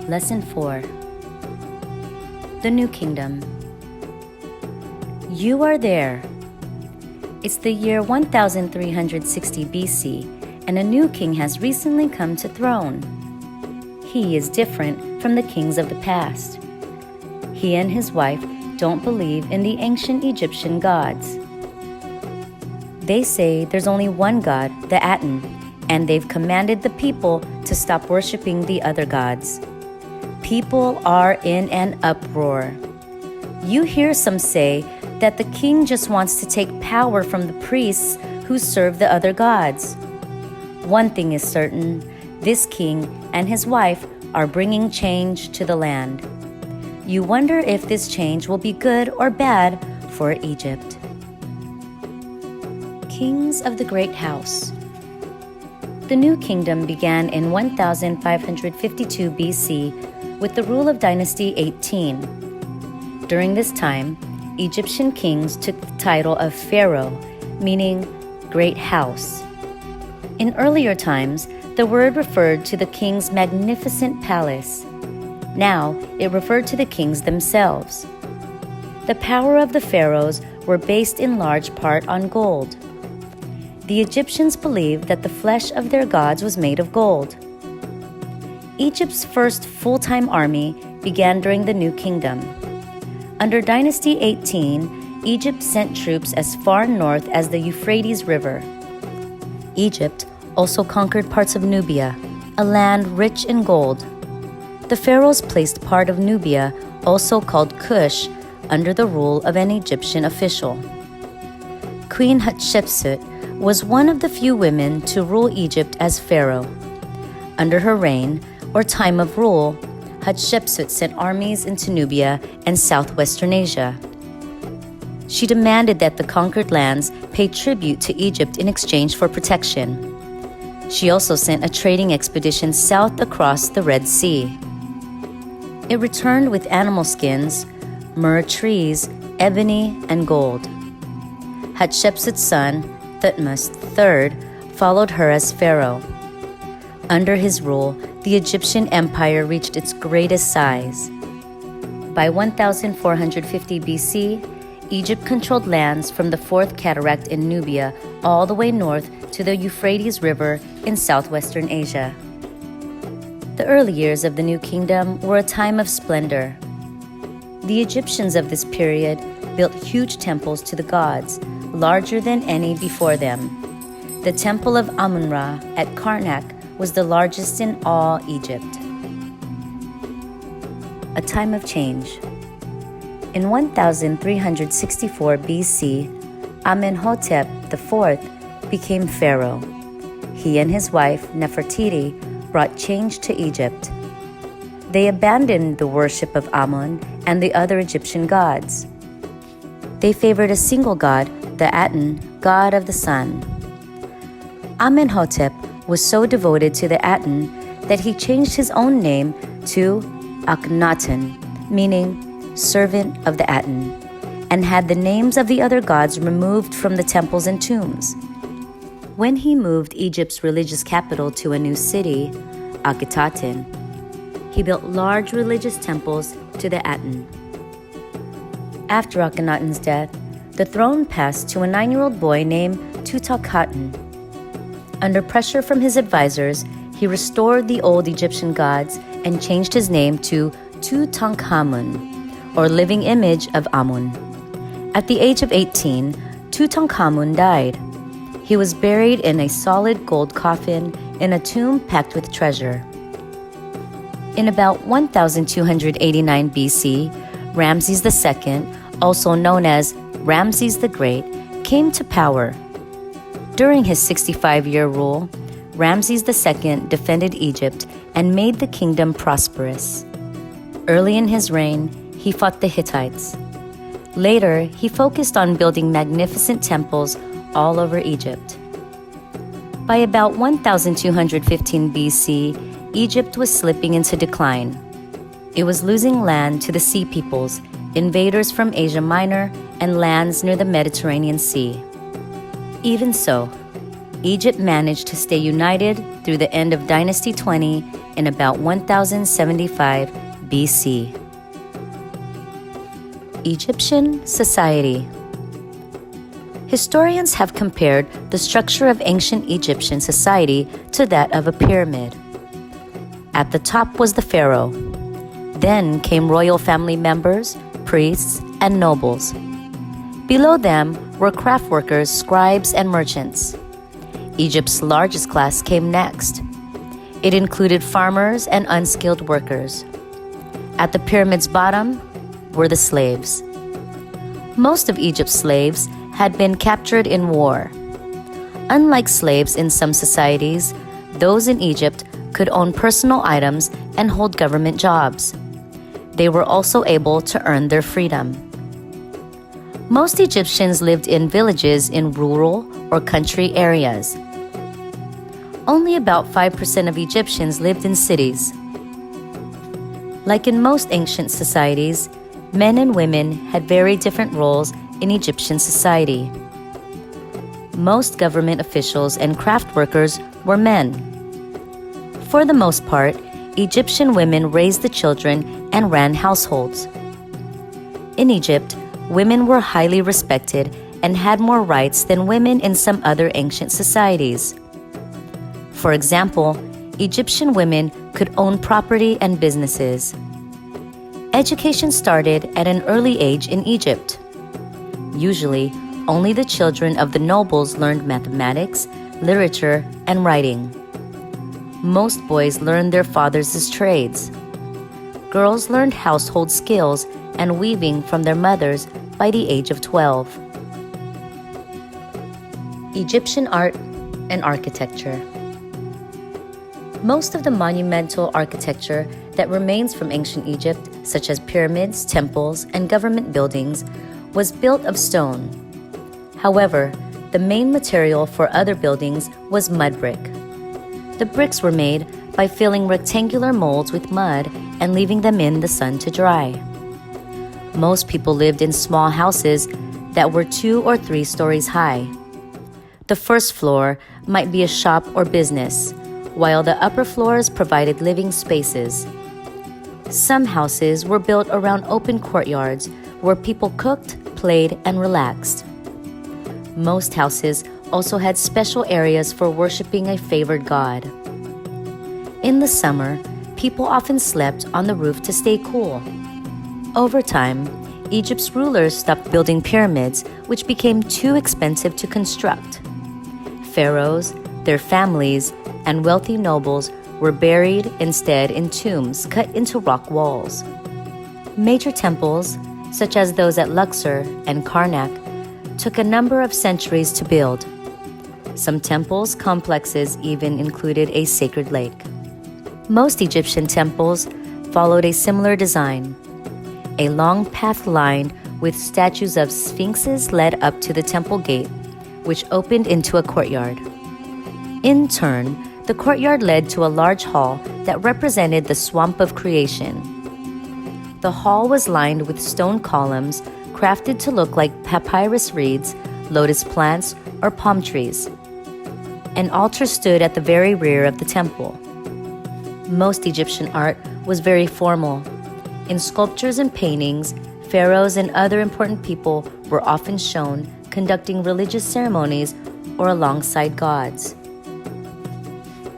Lesson 4. The New Kingdom. You are there. It's the year 1360 BC, and a new king has recently come to throne. He is different from the kings of the past. He and his wife don't believe in the ancient Egyptian gods. They say there's only one god, the Aten, and they've commanded the people to stop worshiping the other gods. People are in an uproar. You hear some say that the king just wants to take power from the priests who serve the other gods. One thing is certain, this king and his wife are bringing change to the land. You wonder if this change will be good or bad for Egypt. Kings of the Great House. The New Kingdom began in 1552 BC with the rule of Dynasty 18. During this time, Egyptian kings took the title of Pharaoh, meaning Great House. In earlier times, the word referred to the king's magnificent palace. Now, it referred to the kings themselves. The power of the pharaohs were based in large part on gold. The Egyptians believed that the flesh of their gods was made of gold. Egypt's first full-time army began during the New Kingdom. Under Dynasty 18, Egypt sent troops as far north as the Euphrates River. Egypt also conquered parts of Nubia, a land rich in gold. The pharaohs placed part of Nubia, also called Kush, under the rule of an Egyptian official. Queen Hatshepsut was one of the few women to rule Egypt as pharaoh. Under her reign, or time of rule, Hatshepsut sent armies into Nubia and southwestern Asia. She demanded that the conquered lands pay tribute to Egypt in exchange for protection. She also sent a trading expedition south across the Red Sea. It returned with animal skins, myrrh trees, ebony, and gold. Hatshepsut's son, Thutmose III, followed her as pharaoh. Under his rule, the Egyptian empire reached its greatest size. By 1450 BC, Egypt controlled lands from the Fourth Cataract in Nubia all the way north to the Euphrates River in southwestern Asia. The early years of the New Kingdom were a time of splendor. The Egyptians of this period built huge temples to the gods, larger than any before them. The temple of Amun-Ra at Karnak was the largest in all Egypt. A time of change. In 1364 BC, Amenhotep IV became pharaoh. He and his wife, Nefertiti, brought change to Egypt. They abandoned the worship of Amun and the other Egyptian gods. They favored a single god, the Aten, god of the sun. Amenhotep was so devoted to the Aten that he changed his own name to Akhenaten, meaning servant of the Aten, and had the names of the other gods removed from the temples and tombs. When he moved Egypt's religious capital to a new city, Akhetaten, he built large religious temples to the Aten. After Akhenaten's death, the throne passed to a 9-year-old boy named Tutankhaten. Under pressure from his advisors, he restored the old Egyptian gods and changed his name to Tutankhamun, or living image of Amun. At the age of 18, Tutankhamun died. He was buried in a solid gold coffin in a tomb packed with treasure. In about 1289 BC, Ramses II, also known as Ramses the Great, came to power. During his 65-year rule, Ramses II defended Egypt and made the kingdom prosperous. Early in his reign, he fought the Hittites. Later, he focused on building magnificent temples all over Egypt. By about 1215 BC, Egypt was slipping into decline. It was losing land to the Sea Peoples, invaders from Asia Minor, and lands near the Mediterranean Sea. Even so, Egypt managed to stay united through the end of Dynasty 20 in about 1075 BC. Egyptian society. Historians have compared the structure of ancient Egyptian society to that of a pyramid. At the top was the pharaoh. Then came royal family members, priests, and nobles. Below them were craft workers, scribes, and merchants. Egypt's largest class came next. It included farmers and unskilled workers. At the pyramid's bottom were the slaves. Most of Egypt's slaves had been captured in war. Unlike slaves in some societies, those in Egypt could own personal items and hold government jobs. They were also able to earn their freedom. Most Egyptians lived in villages in rural or country areas. Only about 5% of Egyptians lived in cities. Like in most ancient societies, men and women had very different roles in Egyptian society. Most government officials and craft workers were men. For the most part, Egyptian women raised the children and ran households. In Egypt, women were highly respected and had more rights than women in some other ancient societies. For example, Egyptian women could own property and businesses. Education started at an early age in Egypt. Usually, only the children of the nobles learned mathematics, literature, and writing. Most boys learned their fathers' trades. Girls learned household skills and weaving from their mothers by the age of 12. Egyptian art and architecture. Most of the monumental architecture that remains from ancient Egypt, such as pyramids, temples, and government buildings, was built of stone. However, the main material for other buildings was mud brick. The bricks were made by filling rectangular molds with mud and leaving them in the sun to dry. Most people lived in small houses that were 2 or 3 stories high. The first floor might be a shop or business, while the upper floors provided living spaces. Some houses were built around open courtyards where people cooked, played, and relaxed. Most houses also had special areas for worshiping a favored god. In the summer, people often slept on the roof to stay cool. Over time, Egypt's rulers stopped building pyramids, which became too expensive to construct. Pharaohs, their families, and wealthy nobles were buried instead in tombs cut into rock walls. Major temples, such as those at Luxor and Karnak, took a number of centuries to build. Some temples' complexes even included a sacred lake. Most Egyptian temples followed a similar design. A long path lined with statues of sphinxes led up to the temple gate, which opened into a courtyard. In turn, the courtyard led to a large hall that represented the swamp of creation. The hall was lined with stone columns crafted to look like papyrus reeds, lotus plants, or palm trees. An altar stood at the very rear of the temple. Most Egyptian art was very formal. In sculptures and paintings, pharaohs and other important people were often shown conducting religious ceremonies or alongside gods.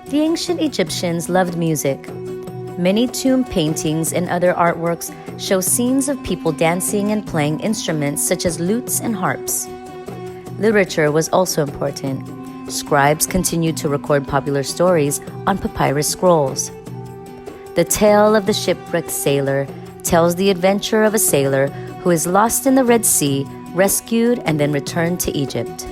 The ancient Egyptians loved music. Many tomb paintings and other artworks show scenes of people dancing and playing instruments such as lutes and harps. Literature was also important. Scribes continued to record popular stories on papyrus scrolls. The tale of the shipwrecked sailor tells the adventure of a sailor who is lost in the Red Sea, rescued, and then returned to Egypt.